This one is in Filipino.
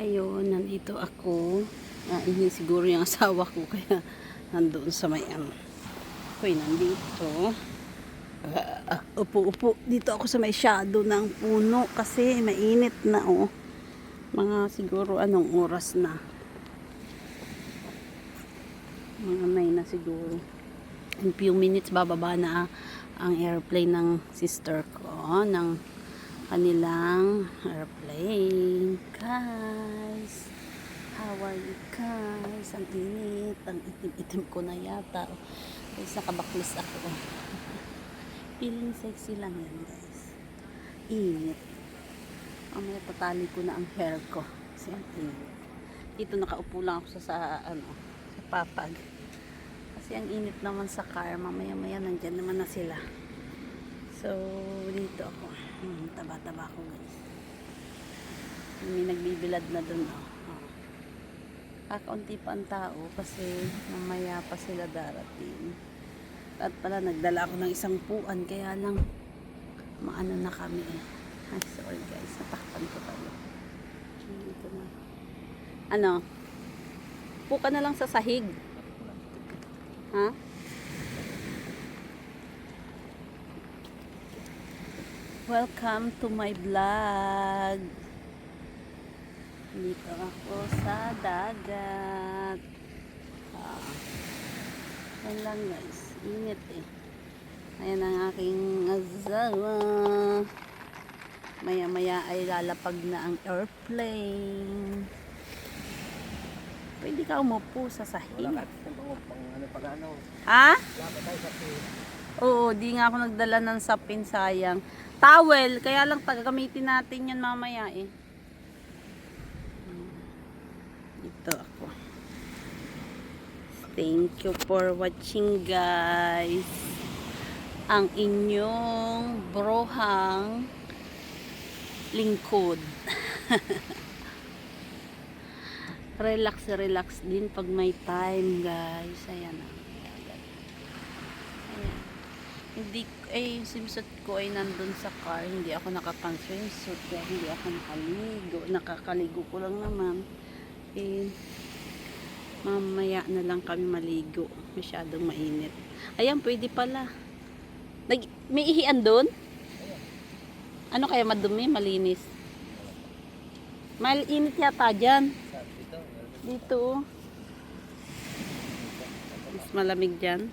Ayun, nandito ako. Ini siguro yung asawa ko kaya nandoon sa may ako'y nandito. Upo-upo. Dito ako sa may shadow ng puno kasi mainit na Mga siguro anong oras na. Mga 9 na siguro. In few minutes bababa na ang airplane ng sister ko, ng kanilang airplane. Guys, how are you guys? Ang init, ang itim-itim ko na yata. Guys, nakabaklis ako. Feeling sexy lang yan, guys. Init. Mamaya tatali ko na ang hair ko. Kasi ang init. Dito nakaupo lang ako sa papag. Kasi ang init naman sa car. Mamaya-maya nandyan naman na sila. So, dito ako. Taba-taba ako, guys. May nagbibilad na dun, Kakaunti pa ang tao kasi mamaya pa sila darating. At pala, nagdala ako ng isang puan. Kaya lang, maano na kami Ay, sorry guys. Natakpan ko tayo. Dito na. Upo ka na lang sa sahig. Ha? Welcome to my vlog. Dito ako sa dagat. Yan lang guys. Init Ayan ang aking asawa. Maya-maya ay lalapag na ang airplane. Pwede ka umupo sa sahig. Ha? Oo, di nga ako nagdala ng sapin, sayang. Towel, kaya lang gagamitin natin yan mamaya Ito ako. Thank you for watching, guys. Ang inyong brohang lingkod. Relax din pag may time, guys. Ayan Ayan. Hindi, swimsuit ko ay nandun sa car. Hindi ako nakapang-swimsuit. Kaya hindi ako nakaligo. Nakakaligo ko lang naman. Mamaya na lang kami maligo. Masyadong mainit. Ayan, pwede pala. May ihian doon? Ano kaya madumi, malinis? Mainit yata dyan. Dito. Mas malamig dyan.